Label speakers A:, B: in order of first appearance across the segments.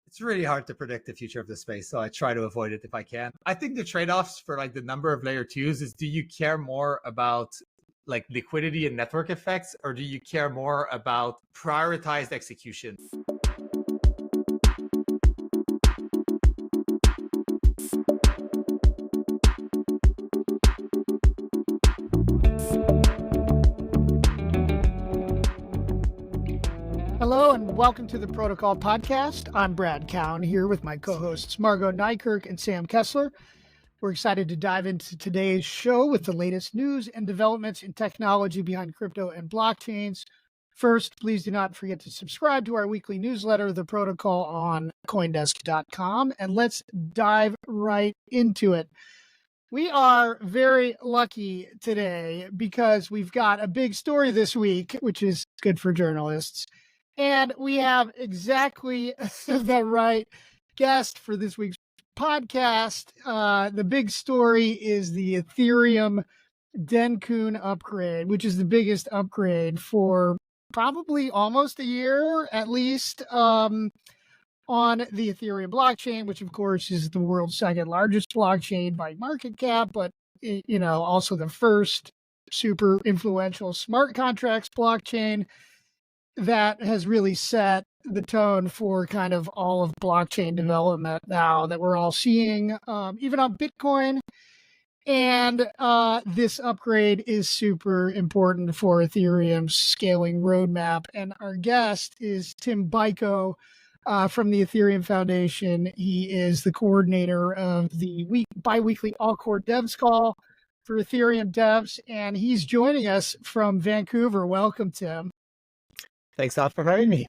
A: It's really hard to predict the future of the space, so I try to avoid it if I can. I think the trade-offs for like the number of layer twos is, do you care more about like liquidity and network effects, or do you care more about prioritized execution?
B: Hello and welcome to the Protocol Podcast. I'm Brad Keoun here with my co-hosts Margaux, Nijkerk, and Sam Kessler. We're excited to dive into today's show with the latest news and developments in technology behind crypto and blockchains. First, please do not forget to subscribe to our weekly newsletter, The Protocol, on CoinDesk.com, and let's dive right into it. We are very lucky today because we've got a big story this week, which is good for journalists. And we have exactly the right guest for this week's podcast. The big story is the Ethereum Dencun upgrade, which is the biggest upgrade for probably almost a year, at least, on the Ethereum blockchain, which of course is the world's second largest blockchain by market cap, but also the first super influential smart contracts blockchain that has really set the tone for kind of all of blockchain development now that we're all seeing, even on Bitcoin. And this upgrade is super important for Ethereum's scaling roadmap. And our guest is Tim Beiko from the Ethereum Foundation. He is the coordinator of the bi-weekly all-core devs call for Ethereum devs, and he's joining us from Vancouver. Welcome, Tim.
A: Thanks a lot for having me.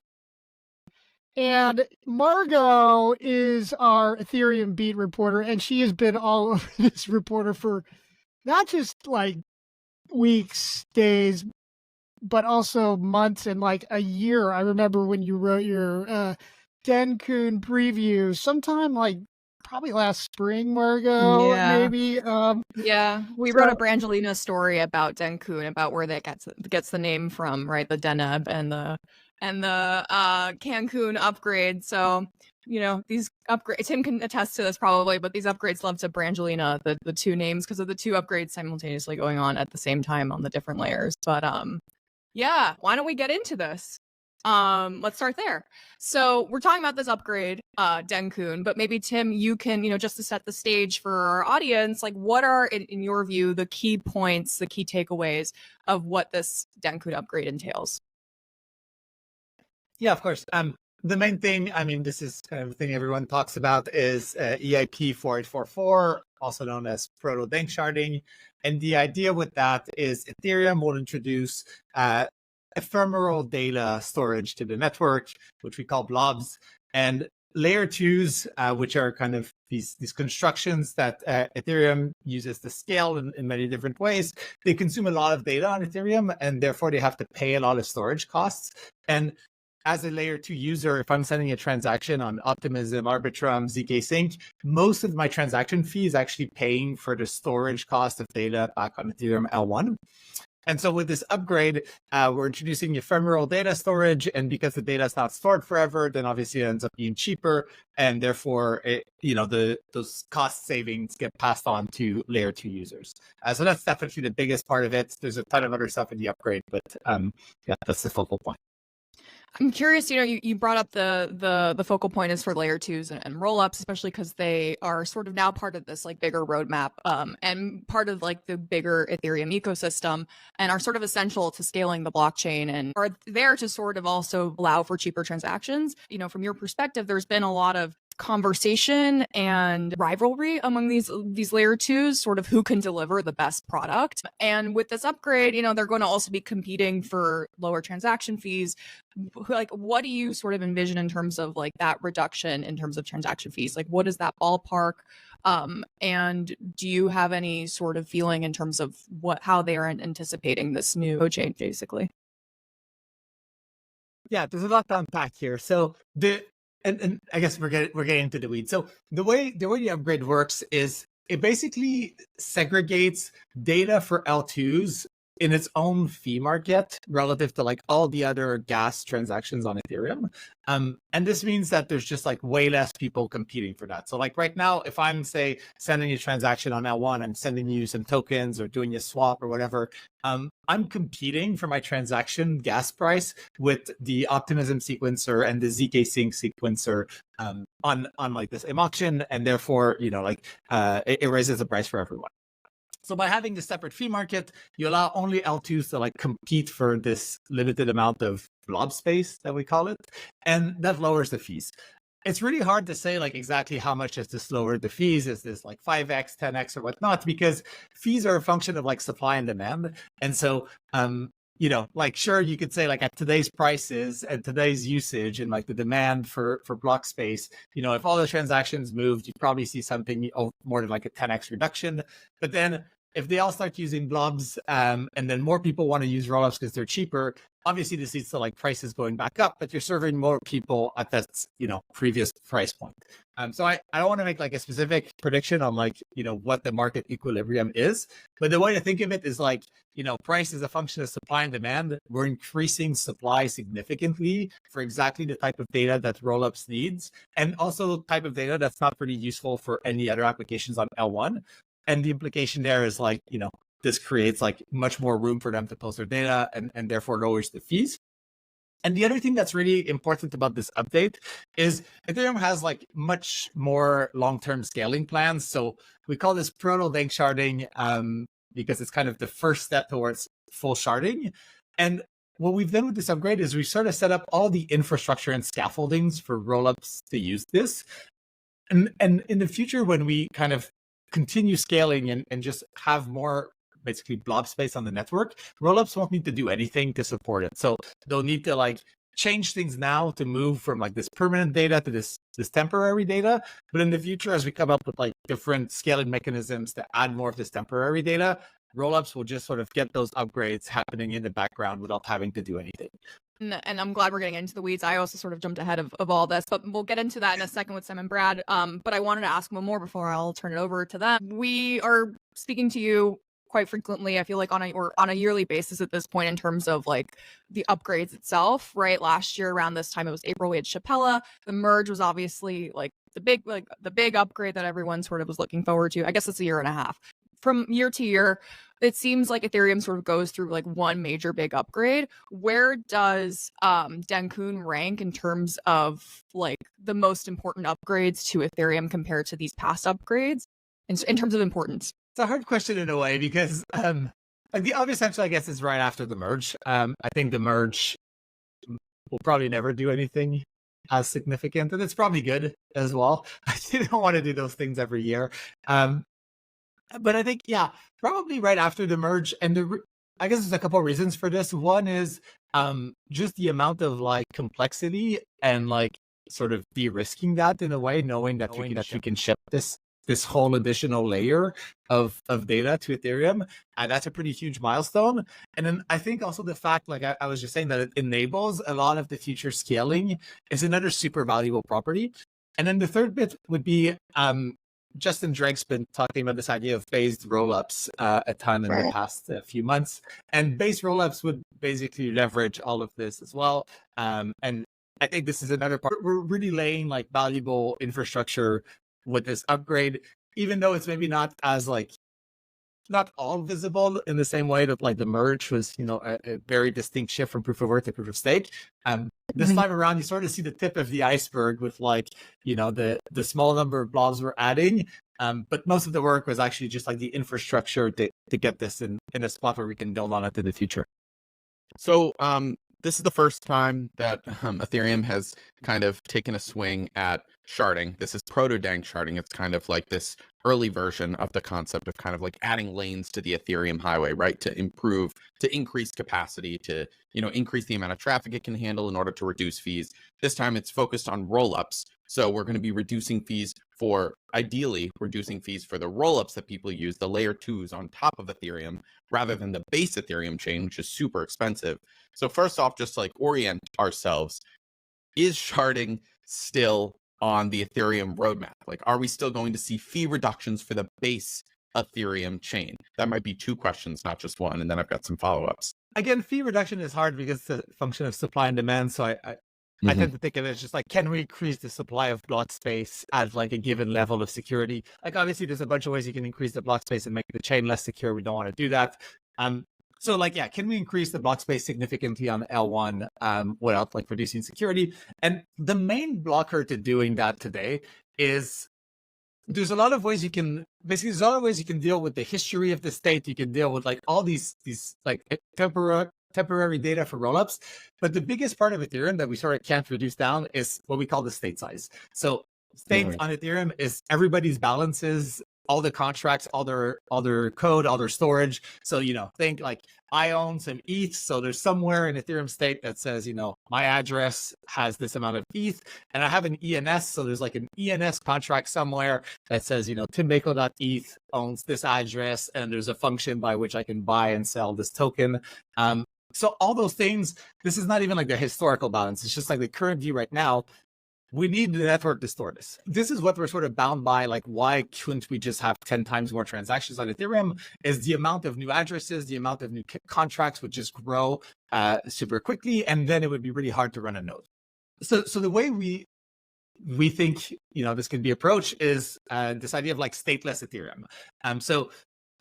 B: And Margaux is our Ethereum beat reporter, and she has been all over this reporter for not just like weeks, days, but also months and like a year. I remember when you wrote your Dencun preview sometime like probably last spring, Margaux, maybe.
C: We wrote a Brangelina story about Dencun, about where that gets the name from, right? The Deneb and the Cancun upgrade. So, these upgrades, Tim can attest to this probably, but these upgrades love to Brangelina the two names because of the two upgrades simultaneously going on at the same time on the different layers. But why don't we get into this? Let's start there. So we're talking about this upgrade, Dencun, but maybe Tim, you can, just to set the stage for our audience, like what are, in your view, the key points, the key takeaways of what this Dencun upgrade entails?
A: Yeah, of course. The main thing, this is kind of the thing everyone talks about, is EIP 4844, also known as proto-Denk sharding. And the idea with that is Ethereum will introduce ephemeral data storage to the network, which we call blobs, and layer twos, which are kind of these constructions that Ethereum uses to scale in many different ways. They consume a lot of data on Ethereum, and therefore they have to pay a lot of storage costs. And as a layer 2 user, if I'm sending a transaction on Optimism, Arbitrum, ZK Sync, most of my transaction fee is actually paying for the storage cost of data back on Ethereum L1. And so with this upgrade, we're introducing ephemeral data storage. And because the data is not stored forever, then obviously it ends up being cheaper. And therefore, those cost savings get passed on to layer 2 users. So that's definitely the biggest part of it. There's a ton of other stuff in the upgrade, but that's the focal point.
C: I'm curious, you brought up the focal point is for layer 2s and rollups, especially because they are sort of now part of this like bigger roadmap and part of like the bigger Ethereum ecosystem and are sort of essential to scaling the blockchain and are there to sort of also allow for cheaper transactions. From your perspective, there's been a lot of conversation and rivalry among these layer 2s, sort of who can deliver the best product. And with this upgrade, they're going to also be competing for lower transaction fees. Like, what do you sort of envision in terms of like that reduction in terms of transaction fees? Like, what is that ballpark? And do you have any sort of feeling in terms of how they are anticipating this new change, basically?
A: Yeah, there's a lot to unpack here. So And I guess we're getting into the weeds. So the way the upgrade works is it basically segregates data for L2s in its own fee market relative to like all the other gas transactions on Ethereum. And this means that there's just like way less people competing for that. So like right now, if I'm say sending a transaction on L1, I'm sending you some tokens or doing a swap or whatever, I'm competing for my transaction gas price with the Optimism sequencer and the ZK Sync sequencer on like this auction, and therefore, you know, like it raises the price for everyone. So by having this separate fee market, you allow only L2s to like compete for this limited amount of blob space that we call it, and that lowers the fees. It's really hard to say like exactly how much has this lowered the fees. Is this like 5x, 10x, or whatnot? Because fees are a function of like supply and demand. And so, you know, like sure, you could say like at today's prices and today's usage and like the demand for block space, you know, if all the transactions moved, you'd probably see something more than like a 10x reduction. But then if they all start using blobs, and then more people want to use rollups because they're cheaper, obviously this leads to like prices going back up, but you're serving more people at that, you know, previous price point. So I don't want to make like a specific prediction on like, you know, what the market equilibrium is, but the way to think of it is like, you know, price is a function of supply and demand. We're increasing supply significantly for exactly the type of data that rollups needs, and also type of data that's not pretty useful for any other applications on L1. And the implication there is like, you know, this creates like much more room for them to post their data and therefore lowers the fees. And the other thing that's really important about this update is Ethereum has like much more long-term scaling plans. So we call this proto-dank sharding because it's kind of the first step towards full sharding. And what we've done with this upgrade is we sort of set up all the infrastructure and scaffoldings for rollups to use this. And in the future, when we kind of continue scaling and just have more basically blob space on the network, rollups won't need to do anything to support it. So they'll need to like change things now to move from like this permanent data to this temporary data. But in the future, as we come up with like different scaling mechanisms to add more of this temporary data, rollups will just sort of get those upgrades happening in the background without having to do anything.
C: And I'm glad we're getting into the weeds. I also sort of jumped ahead of all this, but we'll get into that in a second with Sam and Brad. But I wanted to ask one more before I'll turn it over to them. We are speaking to you quite frequently, I feel like on a yearly basis at this point in terms of like the upgrades itself, right? Last year around this time, it was April, we had Chapella. The merge was obviously like the big upgrade that everyone sort of was looking forward to. I guess it's a year and a half. From year to year, it seems like Ethereum sort of goes through like one major big upgrade. Where does Dencun rank in terms of like the most important upgrades to Ethereum compared to these past upgrades in terms of importance?
A: It's a hard question in a way because like the obvious answer, I guess, is right after the merge. I think the merge will probably never do anything as significant, and it's probably good as well. I don't want to do those things every year. But I think, yeah, probably right after the merge. And I guess there's a couple of reasons for this. One is just the amount of like complexity and like sort of de-risking that in a way, knowing that we can ship this whole additional layer of data to Ethereum. And that's a pretty huge milestone. And then I think also the fact, like I was just saying, that it enables a lot of the future scaling is another super valuable property. And then the third bit would be Justin Drake's been talking about this idea of based rollups a ton in the past few months. And base rollups would basically leverage all of this as well. And I think this is another part. We're really laying like valuable infrastructure with this upgrade, even though it's maybe not as like not all visible in the same way that like the merge was, you know, a very distinct shift from proof of work to proof of stake. This time around, you sort of see the tip of the iceberg with like, you know, the small number of blobs we're adding. But most of the work was actually just like the infrastructure to get this in a spot where we can build on it in the future.
D: So this is the first time that Ethereum has kind of taken a swing at sharding. This is proto-dank sharding. It's kind of like this early version of the concept of kind of like adding lanes to the Ethereum highway, right? To increase capacity, to, you know, increase the amount of traffic it can handle in order to reduce fees. This time it's focused on rollups. So we're going to be ideally reducing fees for the rollups that people use, the layer 2s on top of Ethereum, rather than the base Ethereum chain, which is super expensive. So first off, just like orient ourselves, is sharding still on the Ethereum roadmap? Like, are we still going to see fee reductions for the base Ethereum chain? That might be 2 questions, not just one. And then I've got some follow-ups.
A: Again, fee reduction is hard because it's a function of supply and demand. So I tend to think of it as just like, can we increase the supply of block space at like a given level of security? Like obviously there's a bunch of ways you can increase the block space and make the chain less secure. We don't want to do that. So like, yeah, can we increase the block space significantly on L1 without like reducing security? And the main blocker to doing that today is there's a lot of ways you can deal with the history of the state. You can deal with like all these like temporary data for rollups. But the biggest part of Ethereum that we sort of can't reduce down is what we call the state size. So state on Ethereum is everybody's balances, all the contracts, all their code, all their storage. So, think like I own some ETH. So there's somewhere in Ethereum state that says, my address has this amount of ETH and I have an ENS. So there's like an ENS contract somewhere that says, Beiko.eth owns this address and there's a function by which I can buy and sell this token. So all those things, this is not even like the historical balance. It's just like the current view right now. We need the network to store this. This is what we're sort of bound by. Like, why couldn't we just have 10 times more transactions on Ethereum? Is the amount of new addresses, the amount of new contracts would just grow super quickly, and then it would be really hard to run a node. So the way we think this can be approached is this idea of like stateless Ethereum. So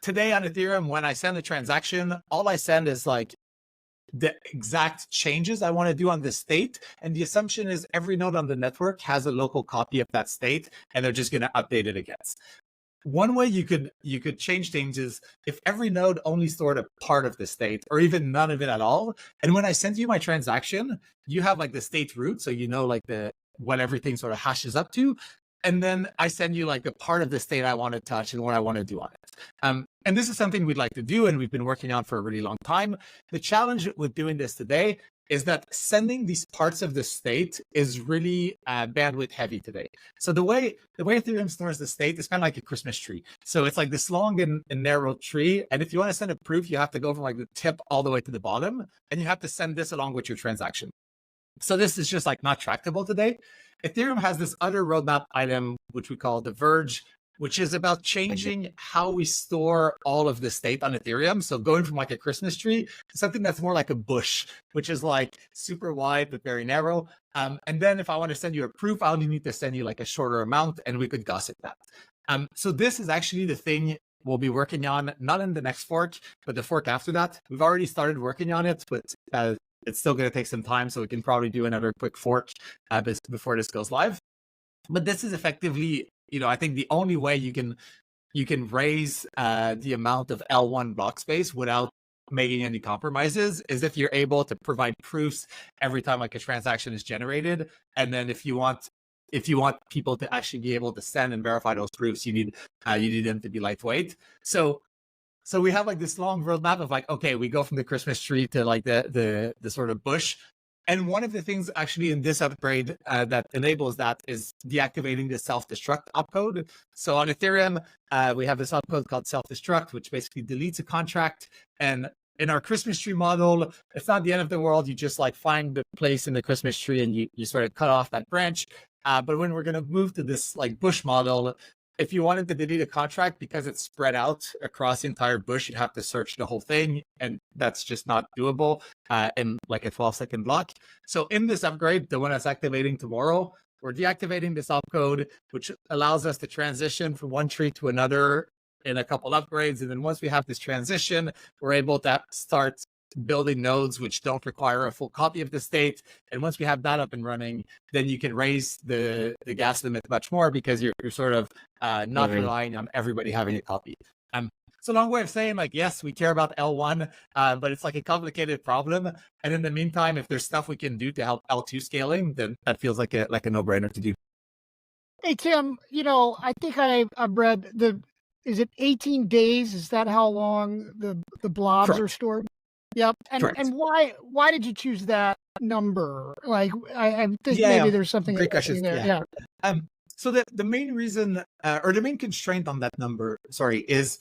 A: today on Ethereum, when I send a transaction, all I send is like the exact changes I want to do on the state. And the assumption is every node on the network has a local copy of that state, and they're just going to update it against. One way you could change things is if every node only stored a part of the state or even none of it at all. And when I send you my transaction, you have like the state root. So like what everything sort of hashes up to. And then I send you like a part of the state I want to touch and what I want to do on it. And this is something we'd like to do, and we've been working on for a really long time. The challenge with doing this today is that sending these parts of the state is really bandwidth heavy today. So the way Ethereum stores the state is kind of like a Christmas tree. So it's like this long and narrow tree. And if you want to send a proof, you have to go from like the tip all the way to the bottom, and you have to send this along with your transaction. So this is just like not tractable today. Ethereum has this other roadmap item, which we call the Verge, which is about changing how we store all of the state on Ethereum. So going from like a Christmas tree to something that's more like a bush, which is like super wide but very narrow. And then if I want to send you a proof, I only need to send you like a shorter amount, and we could gossip that. So this is actually the thing we'll be working on, not in the next fork, but the fork after that. We've already started working on it, but it's still going to take some time, so we can probably do another quick fork before this goes live. But this is effectively, I think the only way you can raise the amount of L1 block space without making any compromises is if you're able to provide proofs every time like a transaction is generated. And then if you want people to actually be able to send and verify those proofs, you need them to be lightweight. So we have like this long roadmap of like, okay, we go from the Christmas tree to like the sort of bush. And one of the things actually in this upgrade that enables that is deactivating the self-destruct opcode. So on Ethereum, we have this opcode called self-destruct, which basically deletes a contract. And in our Christmas tree model, it's not the end of the world. You just like find the place in the Christmas tree and you sort of cut off that branch. But when we're going to move to this like bush model, if you wanted to delete a contract because it's spread out across the entire bush, you'd have to search the whole thing. And that's just not doable in like a 12-second block. So in this upgrade, the one that's activating tomorrow, we're deactivating this opcode, which allows us to transition from one tree to another in a couple upgrades. And then once we have this transition, we're able to start building nodes which don't require a full copy of the state. And once we have that up and running, then you can raise the gas limit much more because you're sort of not relying on everybody having a copy. It's a long way of saying like, yes, we care about L1, but it's like a complicated problem. And in the meantime, if there's stuff we can do to help L2 scaling, then that feels like a no-brainer to do.
B: Hey, Tim, I think I've read is it 18 days? Is that how long the blobs
A: Correct.
B: are stored? Yep. And why did you choose that number? Like, I think maybe there's something
A: great question
B: there.
A: Yeah. So the main reason or the main constraint on that number, is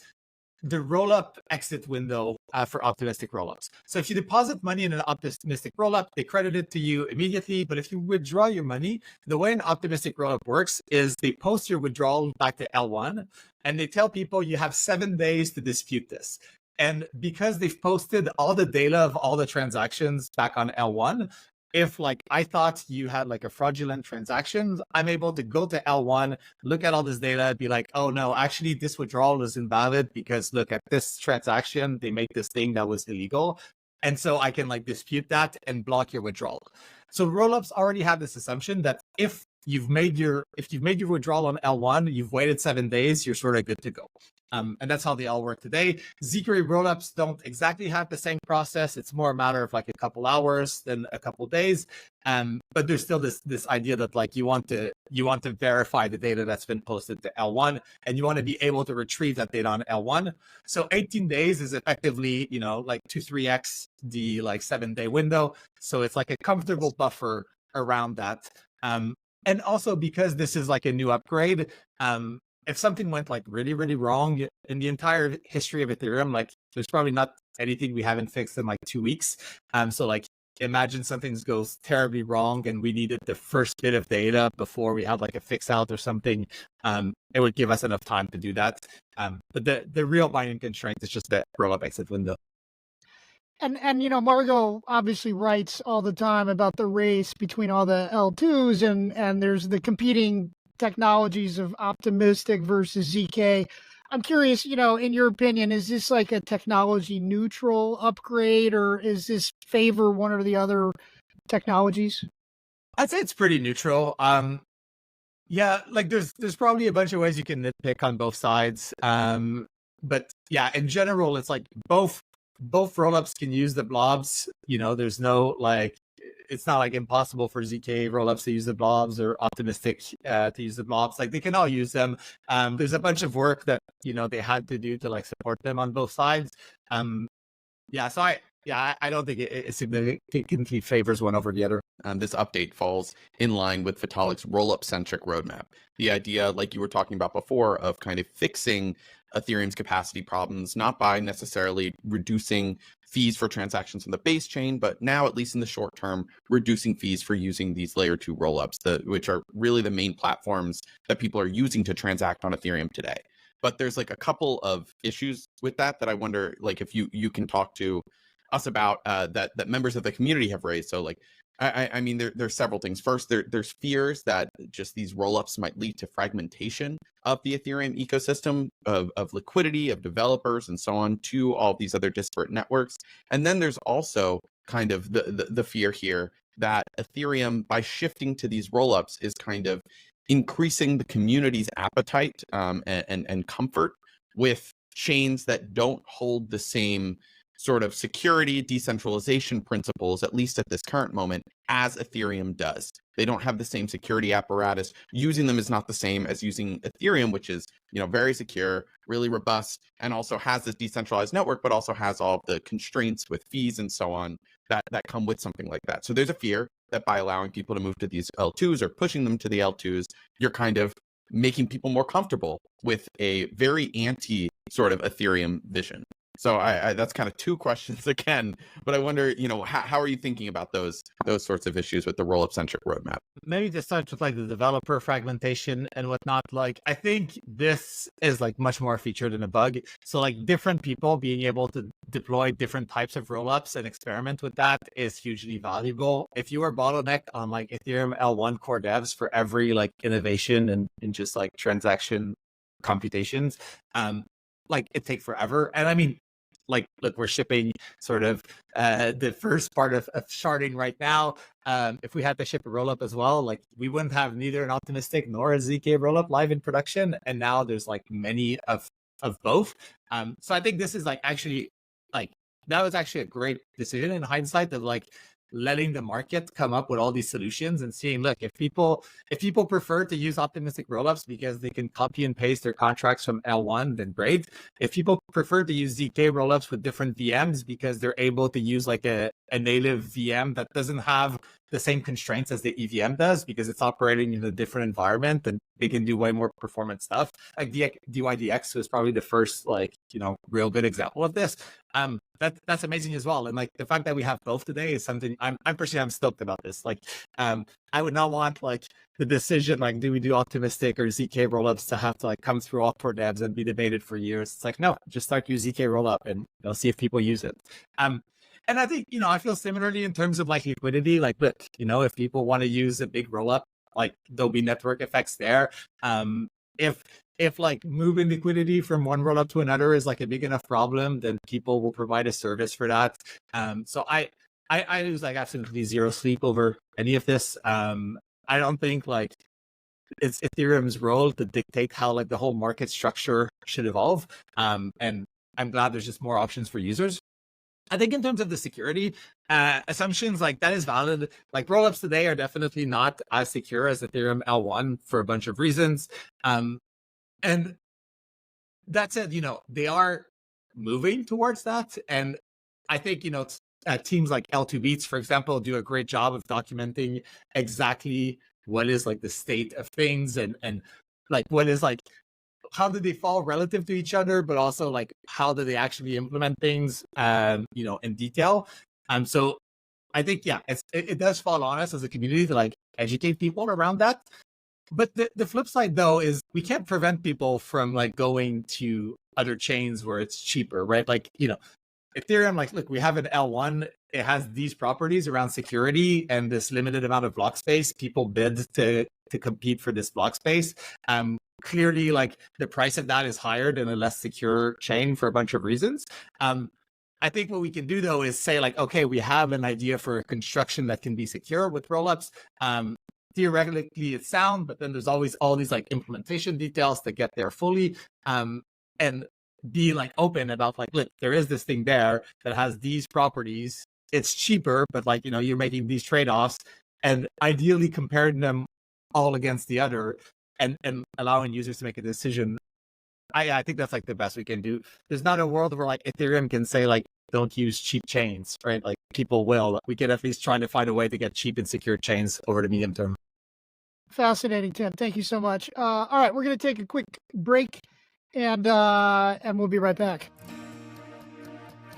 A: the roll-up exit window for optimistic roll-ups. So if you deposit money in an optimistic roll-up, they credit it to you immediately. But if you withdraw your money, the way an optimistic roll-up works is they post your withdrawal back to L1, and they tell people you have 7 days to dispute this. And because they've posted all the data of all the transactions back on L1, if like I thought you had like a fraudulent transaction, I'm able to go to L1, look at all this data, and be like, oh no, actually this withdrawal is invalid because look at this transaction, they made this thing that was illegal. And so I can like dispute that and block your withdrawal. So rollups already have this assumption that if you've made your withdrawal on L1, you've waited 7 days, you're sort of good to go. And that's how they all work today. Zk rollups don't exactly have the same process. It's more a matter of like a couple hours than a couple days. But there's still this idea that like you want to verify the data that's been posted to L1, and you want to be able to retrieve that data on L1. So 18 days is effectively, like 2-3x the like 7-day window. So it's like a comfortable buffer around that. And also because this is like a new upgrade, if something went like really, really wrong in the entire history of Ethereum, like there's probably not anything we haven't fixed in like 2 weeks. So like imagine something goes terribly wrong and we needed the first bit of data before we had like a fix out or something. It would give us enough time to do that. But the real binding constraint is just the roll-up exit window.
B: And Margaux obviously writes all the time about the race between all the L2s and there's the competing technologies of optimistic versus ZK. I'm curious, in your opinion, is this like a technology neutral upgrade, or is this favor one or the other technologies?
A: I'd say it's pretty neutral. Yeah, like there's probably a bunch of ways you can nitpick on both sides. But yeah, in general, it's like both rollups can use the blobs. There's no like, it's not like impossible for ZK rollups to use the blobs or optimistic to use the blobs. Like they can all use them. There's a bunch of work that they had to do to like support them on both sides. Yeah, so I don't think it significantly favors one over the other.
D: This update falls in line with Vitalik's roll-up centric roadmap. The idea, like you were talking about before, of kind of fixing Ethereum's capacity problems, not by necessarily reducing fees for transactions on the base chain, but now, at least in the short term, reducing fees for using these layer 2 rollups, which are really the main platforms that people are using to transact on Ethereum today. But there's like a couple of issues with that I wonder, like, if you can talk to us about that members of the community have raised. So like, I mean, there's several things. First, there's fears that just these rollups might lead to fragmentation of the Ethereum ecosystem, of liquidity, of developers, and so on, to all these other disparate networks. And then there's also kind of the fear here that Ethereum, by shifting to these rollups, is kind of increasing the community's appetite and comfort with chains that don't hold the same sort of security, decentralization principles, at least at this current moment, as Ethereum does. They don't have the same security apparatus. Using them is not the same as using Ethereum, which is, very secure, really robust, and also has this decentralized network, but also has all of the constraints with fees and so on that come with something like that. So there's a fear that by allowing people to move to these L2s or pushing them to the L2s, you're kind of making people more comfortable with a very anti sort of Ethereum vision. So I that's kind of two questions again, but I wonder, how are you thinking about those sorts of issues with the roll-up centric roadmap?
A: Maybe to start with like the developer fragmentation and whatnot. Like I think this is like much more a feature than a bug. So like different people being able to deploy different types of rollups and experiment with that is hugely valuable. If you were bottlenecked on like Ethereum L1 core devs for every like innovation and just like transaction computations, like it take forever. And I mean, like, look, we're shipping sort of the first part of sharding right now. If we had to ship a rollup as well, like we wouldn't have neither an optimistic nor a ZK rollup live in production. And now there's like many of both. So I think this is like actually like that was actually a great decision in hindsight of like letting the market come up with all these solutions and seeing, look, if people prefer to use optimistic rollups because they can copy and paste their contracts from L1, then great. If people prefer to use ZK rollups with different VMs because they're able to use like a a native VM that doesn't have the same constraints as the EVM does because it's operating in a different environment and they can do way more performance stuff. Like DYDX was probably the first real good example of this. That's amazing as well. And like the fact that we have both today is something I'm stoked about this. Like I would not want like the decision, like, do we do optimistic or ZK rollups to have to like come through all core devs and be debated for years. It's like, no, just start your ZK rollup and see if people use it. And I think, I feel similarly in terms of like liquidity, like, look, if people want to use a big rollup, like there'll be network effects there. If like moving liquidity from one rollup to another is like a big enough problem, then people will provide a service for that. So I lose like absolutely zero sleep over any of this. I don't think like it's Ethereum's role to dictate how like the whole market structure should evolve. And I'm glad there's just more options for users. I think in terms of the security assumptions, like that is valid. Like rollups today are definitely not as secure as Ethereum L1 for a bunch of reasons. And that said, they are moving towards that. And I think, teams like L2 Beats, for example, do a great job of documenting exactly what is like the state of things and like what is like, how do they fall relative to each other, but also like how do they actually implement things, in detail. So I think, yeah, it does fall on us as a community to like educate people around that. But the flip side, though, is we can't prevent people from like going to other chains where it's cheaper, right? Like, Ethereum, like, look, we have an L1. It has these properties around security and this limited amount of block space. People bid to compete for this block space. Clearly, like the price of that is higher than a less secure chain for a bunch of reasons. I think what we can do, though, is say like, okay, we have an idea for a construction that can be secure with rollups. Theoretically it's sound, but then there's always all these like implementation details to get there fully, and be like open about like, look, there is this thing there that has these properties. It's cheaper, but like, you're making these trade-offs and ideally comparing them all against the other and allowing users to make a decision. I think that's like the best we can do. There's not a world where like Ethereum can say like, don't use cheap chains, right? Like people will. We can at least try to find a way to get cheap and secure chains over the medium term.
B: Fascinating, Tim. Thank you so much. All right, we're going to take a quick break and we'll be right back.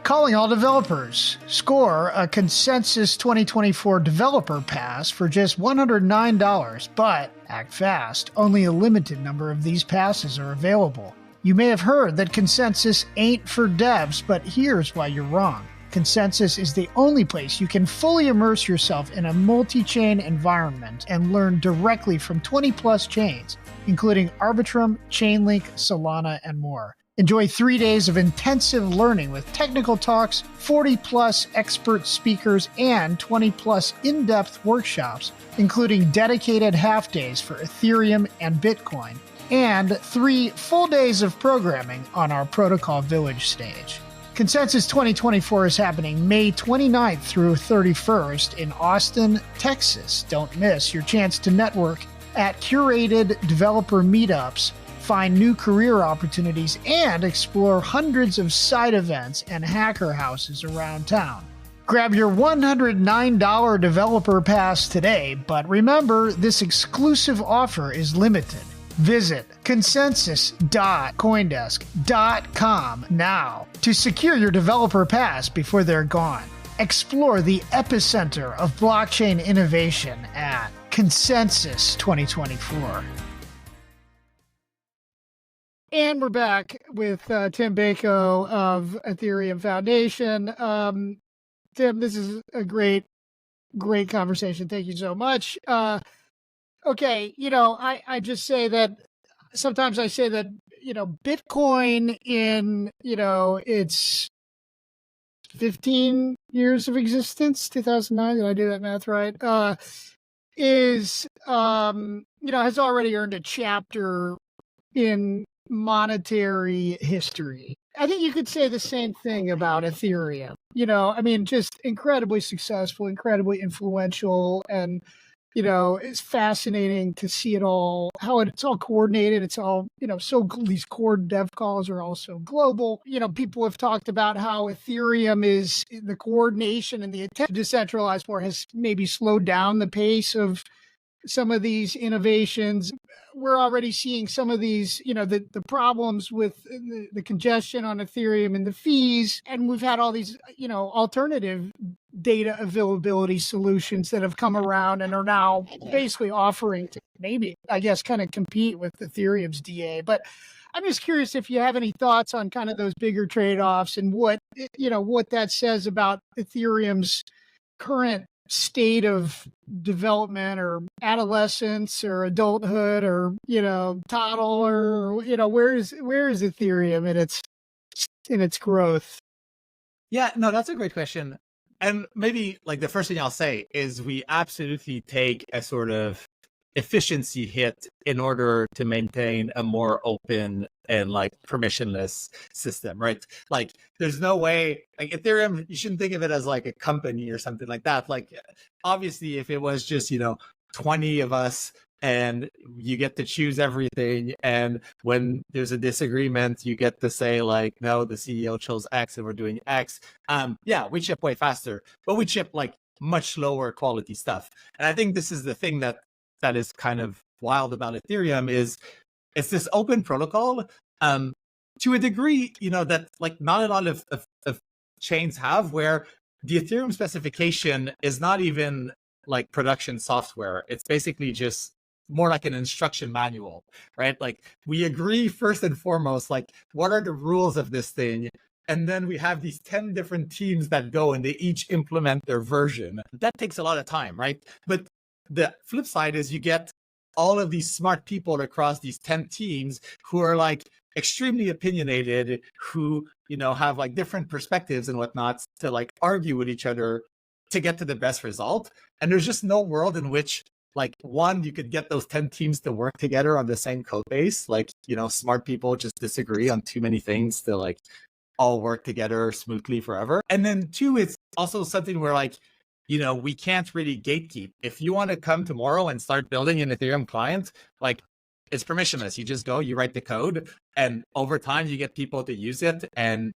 B: Calling all developers. Score a Consensus 2024 Developer Pass for just $109, but act fast. Only a limited number of these passes are available. You may have heard that Consensus ain't for devs, but here's why you're wrong. Consensus is the only place you can fully immerse yourself in a multi-chain environment and learn directly from 20-plus chains, including Arbitrum, Chainlink, Solana, and more. Enjoy 3 days of intensive learning with technical talks, 40-plus expert speakers, and 20-plus in-depth workshops, including dedicated half-days for Ethereum and Bitcoin, and 3 full days of programming on our Protocol Village stage. Consensus 2024 is happening May 29th through 31st in Austin, Texas. Don't miss your chance to network at curated developer meetups, find new career opportunities, and explore hundreds of side events and hacker houses around town. Grab your $109 developer pass today, but remember, this exclusive offer is limited. Visit consensus.coindesk.com now to secure your developer pass before they're gone. Explore the epicenter of blockchain innovation at Consensus 2024. And we're back with Tim Beiko of Ethereum Foundation. Tim, this is a great conversation. Thank you so much. Okay, I just say that sometimes I say that, Bitcoin in, its 15 years of existence, 2009, did I do that math right? Has already earned a chapter in monetary history. I think you could say the same thing about Ethereum. Just incredibly successful, incredibly influential, and it's fascinating to see it all, how it's all coordinated. It's all, these core dev calls are also global. People have talked about how Ethereum is the coordination and the attempt to decentralize more has maybe slowed down the pace of some of these innovations. We're already seeing some of these, the problems with the congestion on Ethereum and the fees. And we've had all these, alternative data availability solutions that have come around and are now basically offering to maybe, I guess, kind of compete with Ethereum's DA. But I'm just curious if you have any thoughts on kind of those bigger trade-offs and what that says about Ethereum's current state of development or adolescence or adulthood or toddle, or where is Ethereum in its growth?
A: Yeah, no, that's a great question. And maybe like the first thing I'll say is we absolutely take a sort of efficiency hit in order to maintain a more open and like permissionless system, right? Like there's no way, like Ethereum, you shouldn't think of it as like a company or something like that. Like obviously if it was just, 20 of us and you get to choose everything, and when there's a disagreement you get to say like, no, the CEO chose X and we're doing X. Yeah, we ship way faster, but we ship like much lower quality stuff. And I think this is the thing that is kind of wild about Ethereum is it's this open protocol to a degree, that like not a lot of chains have, where the Ethereum specification is not even like production software. It's basically just more like an instruction manual, right? Like we agree first and foremost, like what are the rules of this thing? And then we have these 10 different teams that go and they each implement their version. That takes a lot of time, right? But the flip side is you get all of these smart people across these 10 teams who are like extremely opinionated, who, have like different perspectives and whatnot to like argue with each other to get to the best result. And there's just no world in which like one, you could get those 10 teams to work together on the same code base. Like, smart people just disagree on too many things to like all work together smoothly forever. And then two, it's also something where like, we can't really gatekeep. If you want to come tomorrow and start building an Ethereum client, like it's permissionless. You just go, you write the code, and over time you get people to use it. And,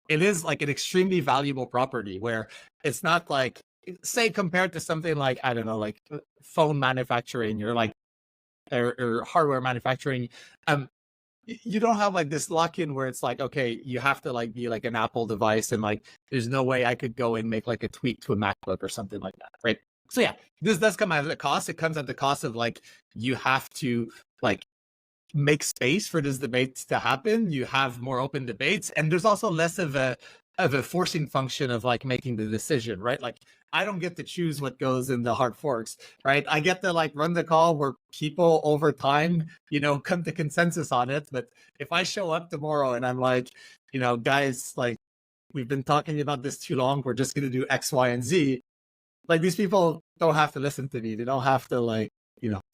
A: it is like an extremely valuable property where it's not like, say, compared to something like, I don't know, like phone manufacturing or like, or hardware manufacturing, you don't have like this lock-in where it's like, okay, you have to like be like an Apple device and like there's no way I could go and make like a tweak to a MacBook or something like that, right? So yeah, this does come at a cost. It comes at the cost of like you have to like make space for this debate to happen. You have more open debates, and there's also less of a forcing function of like making the decision, right? Like I don't get to choose what goes in the hard forks, right? I get to like run the call where people over time, come to consensus on it. But if I show up tomorrow and I'm like, guys, like we've been talking about this too long, we're just going to do X, Y, and Z. Like these people don't have to listen to me. They don't have to like,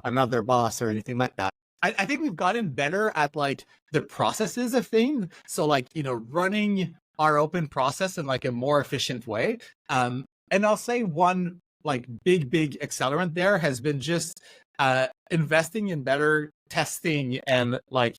A: I'm not their boss or anything like that. I think we've gotten better at like the processes of things. So like, running our open process in like a more efficient way. And I'll say one like big accelerant there has been just investing in better testing and like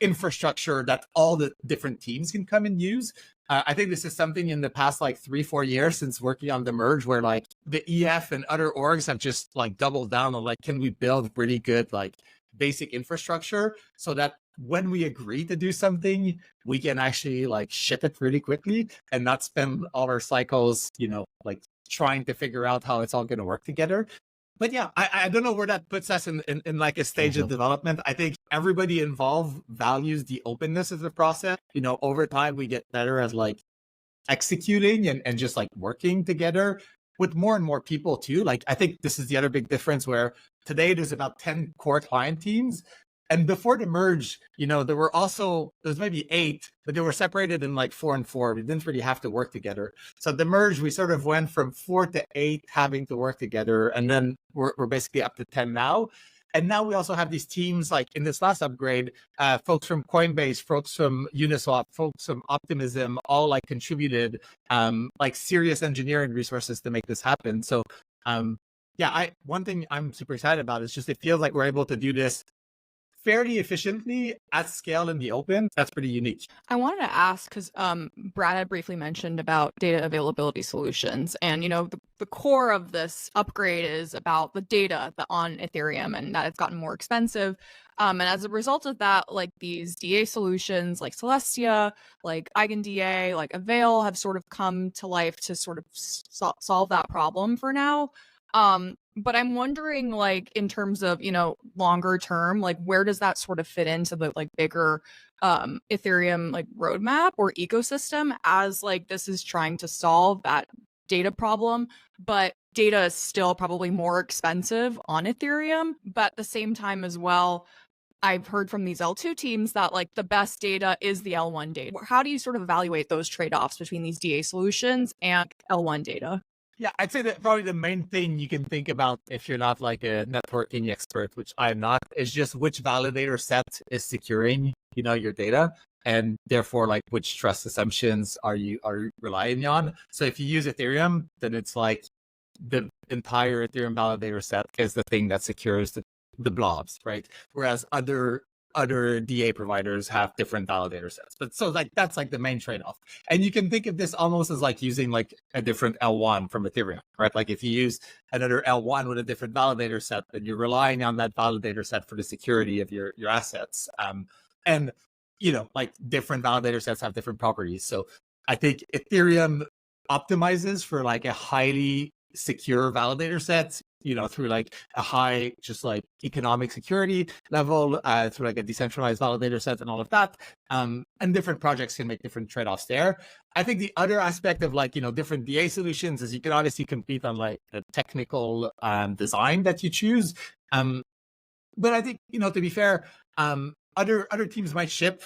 A: infrastructure that all the different teams can come and use. I think this is something in the past like 3-4 years since working on the merge where like the EF and other orgs have just like doubled down on like, can we build really good like basic infrastructure so that when we agree to do something, we can actually like ship it really quickly and not spend all our cycles, like trying to figure out how it's all going to work together. But yeah, I don't know where that puts us in like a stage of development. I think everybody involved values the openness of the process. Over time, we get better at like executing and just like working together with more and more people too. Like, I think this is the other big difference where today there's about 10 core client teams. And before the merge, there's maybe 8, but they were separated in like 4 and 4. We didn't really have to work together. So the merge, we sort of went from 4 to 8 having to work together. And then we're basically up to 10 now. And now we also have these teams, like in this last upgrade, folks from Coinbase, folks from Uniswap, folks from Optimism, all like contributed like serious engineering resources to make this happen. So Yeah, one thing I'm super excited about is just it feels like we're able to do this fairly efficiently at scale in the open. That's pretty unique.
C: I wanted to ask because Brad had briefly mentioned about data availability solutions, and the core of this upgrade is about the data on Ethereum, and that it's gotten more expensive. And as a result of that, like these DA solutions, like Celestia, like EigenDA, like Avail, have sort of come to life to sort of solve that problem for now. But I'm wondering, like, in terms of, longer term, like, where does that sort of fit into the like bigger Ethereum like roadmap or ecosystem, as like this is trying to solve that data problem, but data is still probably more expensive on Ethereum. But at the same time as well, I've heard from these L2 teams that like the best data is the L1 data. How do you sort of evaluate those trade-offs between these DA solutions and L1 data?
A: Yeah, I'd say that probably the main thing you can think about if you're not like a networking expert, which I'm not, is just which validator set is securing, your data, and therefore like which trust assumptions are you relying on. So if you use Ethereum, then it's like the entire Ethereum validator set is the thing that secures the blobs, right? Whereas other DA providers have different validator sets. But so like that's like the main trade-off. And you can think of this almost as like using like a different L1 from Ethereum, right? Like if you use another L1 with a different validator set, then you're relying on that validator set for the security of your assets. And like different validator sets have different properties. So I think Ethereum optimizes for like a highly secure validator set, through like a high, just like economic security level, through like a decentralized validator set and all of that. And different projects can make different trade-offs there. I think the other aspect of like, different DA solutions is you can obviously compete on like the technical design that you choose. But I think, to be fair, other teams might ship,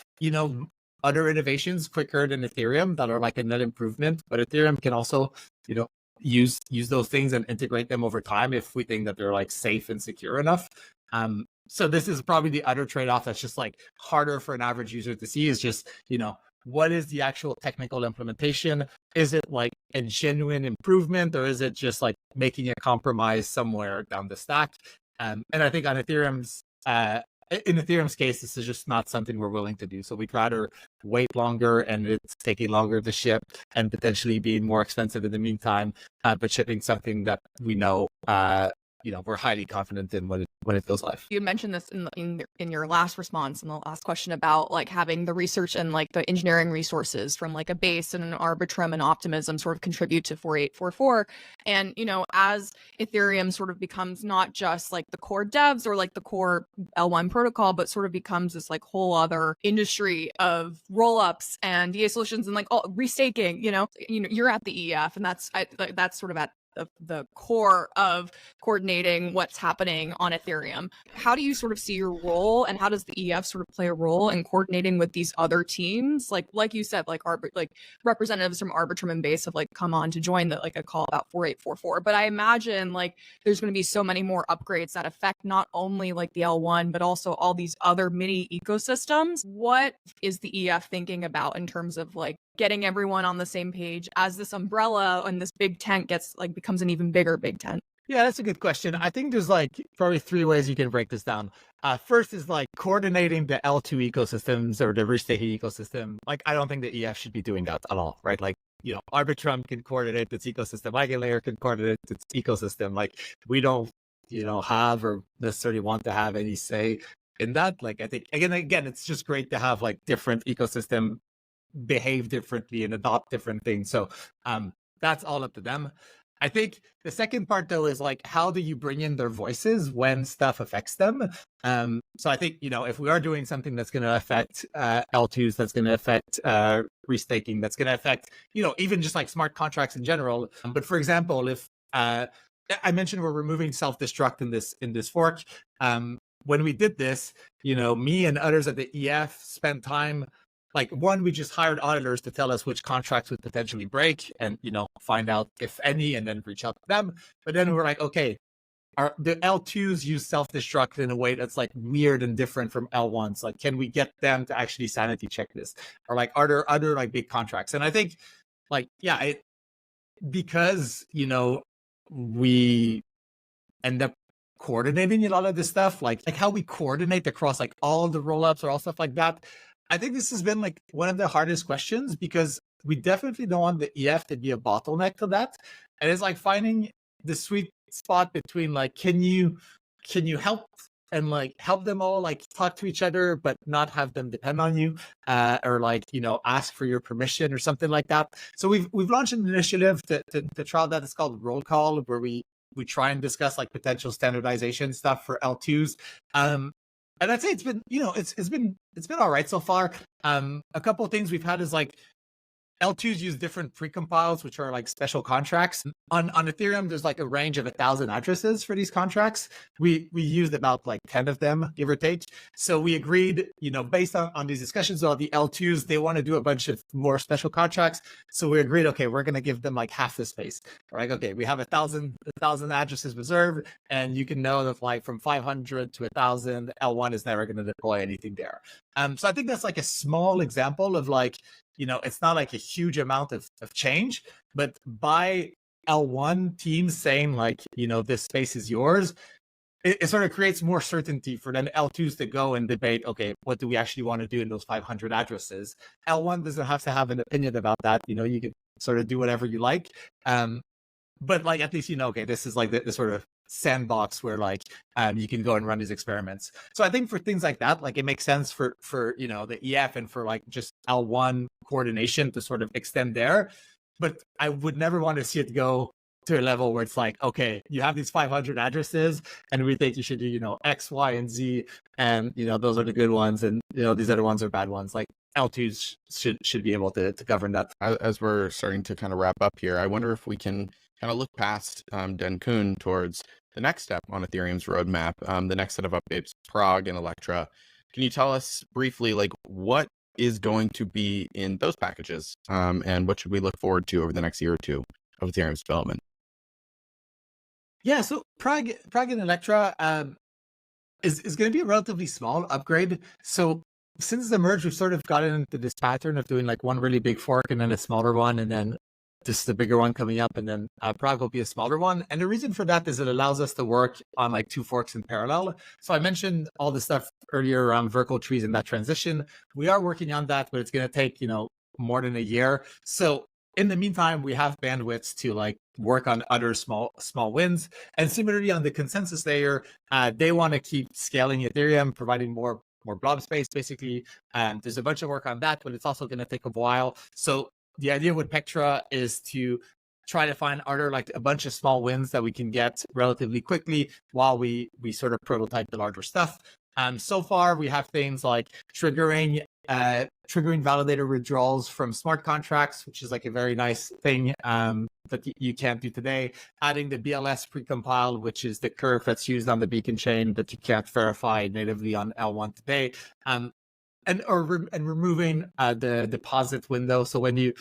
A: other innovations quicker than Ethereum that are like a net improvement, but Ethereum can also, use those things and integrate them over time if we think that they're like safe and secure enough. So this is probably the other trade-off that's just like harder for an average user to see, is just, what is the actual technical implementation? Is it like a genuine improvement, or is it just like making a compromise somewhere down the stack? And I think on in Ethereum's case, this is just not something we're willing to do. So we'd rather wait longer, and it's taking longer to ship and potentially being more expensive in the meantime, but shipping something that we know, we're highly confident in when it goes live.
C: You had mentioned this in your last response, in the last question, about like having the research and like the engineering resources from like a Base and an Arbitrum and Optimism sort of contribute to 4844. And, as Ethereum sort of becomes not just like the core devs or like the core L1 protocol, but sort of becomes this like whole other industry of rollups and DA solutions and like restaking, you're at the EF, and that's sort of at the core of coordinating what's happening on Ethereum. How do you sort of see your role, and how does the EF sort of play a role in coordinating with these other teams? Like you said, like representatives from Arbitrum and Base have like come on to join the like a call about 4844. But I imagine like there's going to be so many more upgrades that affect not only like the L1, but also all these other mini ecosystems. What is the EF thinking about in terms of like getting everyone on the same page as this umbrella and this big tent becomes an even bigger big tent?
A: Yeah, that's a good question. I think there's like probably three ways you can break this down. First is like coordinating the L2 ecosystems or the restaking ecosystem. Like, I don't think the EF should be doing that at all, right? Like, Arbitrum can coordinate its ecosystem, Eigenlayer can coordinate its ecosystem. Like, we don't, have or necessarily want to have any say in that. Like, I think again, it's just great to have like different ecosystem behave differently and adopt different things. So that's all up to them. I think the second part, though, is like, how do you bring in their voices when stuff affects them? So I think, if we are doing something that's going to affect L2s, that's going to affect restaking, that's going to affect, even just like smart contracts in general. But for example, if I mentioned we're removing self-destruct in this fork, when we did this, me and others at the EF spent time. Like, one, we just hired auditors to tell us which contracts would potentially break and, find out if any, and then reach out to them. But then we're like, okay, the L2s use self-destruct in a way that's like weird and different from L1s. Like, can we get them to actually sanity check this? Or like, are there other like big contracts? And I think like, yeah, because, we end up coordinating a lot of this stuff, like how we coordinate across like all the rollups or all stuff like that. I think this has been like one of the hardest questions, because we definitely don't want the EF to be a bottleneck to that. And it's like finding the sweet spot between like, can you help and like help them all like talk to each other, but not have them depend on you, or like, you know, ask for your permission or something like that. So we've launched an initiative to trial that. It's called Roll Call, where we try and discuss like potential standardization stuff for L2s. And I'd say it's been, you know, it's been all right so far. A couple of things we've had is like L2s use different precompiles, which are like special contracts. On Ethereum, there's like a range of 1,000 addresses for these contracts. We used about like 10 of them, give or take. So we agreed, you know, based on these discussions about the L2s, they want to do a bunch of more special contracts. So we agreed, okay, we're going to give them like half the space. We're like, okay, we have 1,000 addresses reserved, and you can know that like from 500 to 1,000, L1 is never going to deploy anything there. So I think that's like a small example of like, you know, it's not like a huge amount of change, but by L1 teams saying like, you know, this space is yours, it sort of creates more certainty for then L2s to go and debate, okay, what do we actually want to do in those 500 addresses? L1 doesn't have to have an opinion about that. You know, you can sort of do whatever you like. But like, at least, you know, okay, this is like the sort of sandbox where like you can go and run these experiments. So I think for things like that, like it makes sense for you know, the EF and for like just L1 coordination to sort of extend there. But I would never want to see it go to a level where it's like, okay, you have these 500 addresses and we think you should do, you know, X, Y, and Z, and you know, those are the good ones, and you know, these other ones are bad ones. Like L2s should be able to govern that.
D: As we're starting to kind of wrap up here, I wonder if we can kind of look past Dencun towards the next step on Ethereum's roadmap, the next set of updates, Prague and Electra. Can you tell us briefly, like, what is going to be in those packages, and what should we look forward to over the next year or two of Ethereum's development?
A: Yeah, so Prague and Electra is going to be a relatively small upgrade. So since the merge, we've sort of gotten into this pattern of doing like one really big fork and then a smaller one, and then just the bigger one coming up, and then Prague will be a smaller one. And the reason for that is it allows us to work on like 2 forks in parallel. So I mentioned all the stuff earlier around vertical trees and that transition. We are working on that, but it's going to take, you know, more than a year. So in the meantime, we have bandwidths to like work on other small wins. And similarly on the consensus layer, they want to keep scaling Ethereum, providing more blob space, basically. And there's a bunch of work on that, but it's also going to take a while. So the idea with Pectra is to try to find other like a bunch of small wins that we can get relatively quickly while we sort of prototype the larger stuff. So far, we have things like triggering validator withdrawals from smart contracts, which is like a very nice thing that you can't do today. Adding the BLS precompile, which is the curve that's used on the beacon chain that you can't verify natively on L1 today. And removing the deposit window. So when you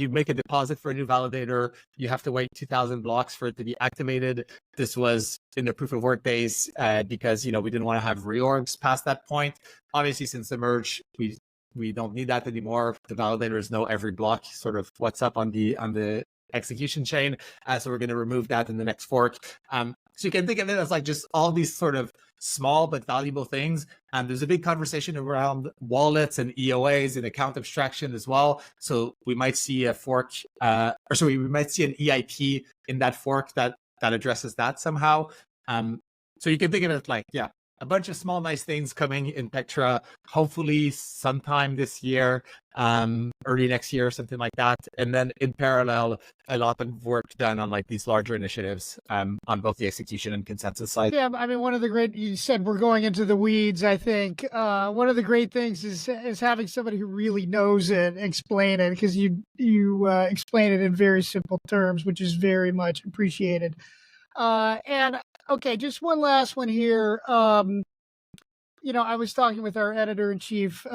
A: make a deposit for a new validator, you have to wait 2,000 blocks for it to be activated. This was in the proof of work days because, you know, we didn't want to have reorgs past that point. Obviously, since the merge, we don't need that anymore. The validators know every block, sort of what's up on the execution chain. So we're going to remove that in the next fork. So you can think of it as like just all these sort of small but valuable things. And there's a big conversation around wallets and EOAs and account abstraction as well. So we might see a fork, we might see an EIP in that fork that addresses that somehow. So you can think of it like, yeah, a bunch of small, nice things coming in Pectra, hopefully sometime this year, early next year, something like that. And then in parallel, a lot of work done on like these larger initiatives on both the execution and consensus side.
B: Yeah, I mean, one of the great, you said we're going into the weeds, I think. One of the great things is having somebody who really knows it explain it, because you explain it in very simple terms, which is very much appreciated. And okay, just one last one here. You know, I was talking with our editor-in-chief,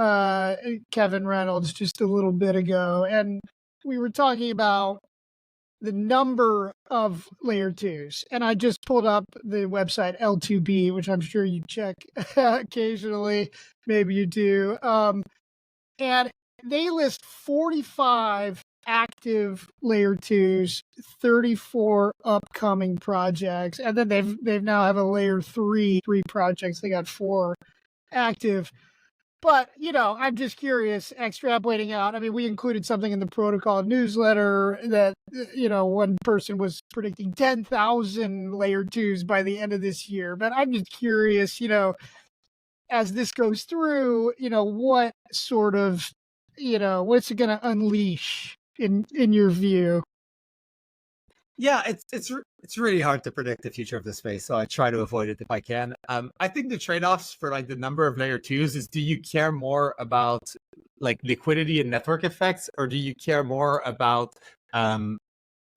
B: Kevin Reynolds, just a little bit ago, and we were talking about the number of layer 2s. And I just pulled up the website L2B, which I'm sure you check occasionally. Maybe you do. And they list 45 active layer 2s, 34 upcoming projects, and then they've now have a layer 3 projects. They got 4 active. But, I'm just curious, extrapolating out. I mean, we included something in the protocol newsletter that, one person was predicting 10,000 layer 2s by the end of this year. But I'm just curious, as this goes through, what sort of, what's it going to unleash in your view?
A: Yeah, it's really hard to predict the future of the space, so I try to avoid it if I can. I think the trade-offs for like the number of layer 2s is, do you care more about like liquidity and network effects, or do you care more about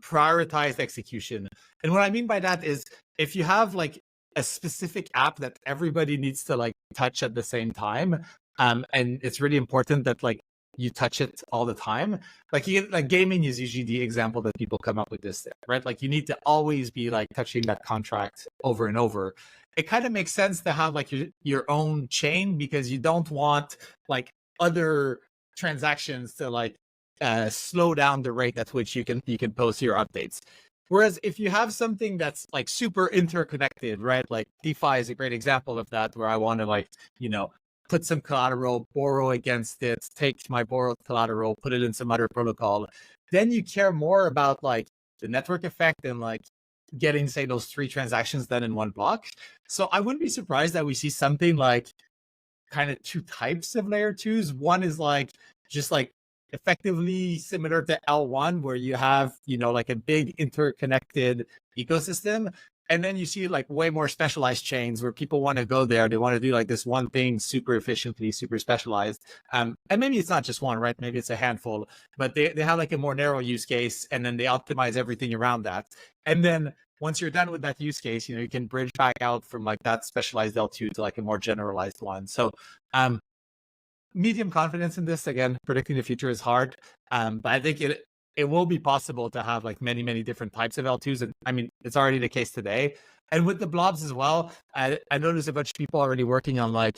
A: prioritized execution? And what I mean by that is, if you have like a specific app that everybody needs to like touch at the same time, and it's really important that like you touch it all the time. Like gaming is usually the example that people come up with this, right? Like you need to always be like touching that contract over and over. It kind of makes sense to have like your own chain, because you don't want like other transactions to like slow down the rate at which you can post your updates. Whereas if you have something that's like super interconnected, right? Like DeFi is a great example of that, where I want to like, put some collateral, borrow against it, take my borrowed collateral, put it in some other protocol. Then you care more about like the network effect and like getting, say, those 3 transactions done in one block. So I wouldn't be surprised that we see something like kind of 2 types of layer 2s. One is like just like effectively similar to L1, where you have, like a big interconnected ecosystem. And then you see like way more specialized chains where people want to go there. They want to do like this one thing super efficiently, super specialized. And maybe it's not just one, right? Maybe it's a handful, but they have like a more narrow use case, and then they optimize everything around that. And then once you're done with that use case, you can bridge back out from like that specialized L2 to like a more generalized one. So medium confidence in this. Again, predicting the future is hard. But I think it will be possible to have like many, many different types of L2s. And I mean, it's already the case today. And with the blobs as well, I noticed a bunch of people already working on like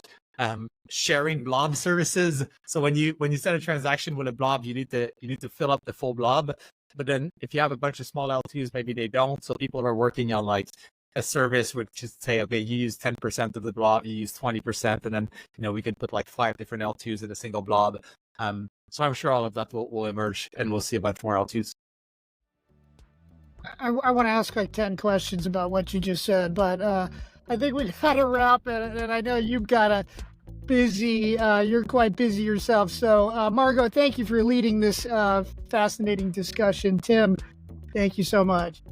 A: sharing blob services. So when you send a transaction with a blob, you need to fill up the full blob. But then if you have a bunch of small L2s, maybe they don't. So people are working on like a service which just say, okay, you use 10% of the blob, you use 20%, and then we could put like 5 different L2s in a single blob. So I'm sure all of that will emerge, and we'll see a bunch more L2s.
B: I want to ask like 10 questions about what you just said, but I think we got to wrap it. And I know you've got a busy, you're quite busy yourself. So Margaux, thank you for leading this fascinating discussion. Tim, thank you so much.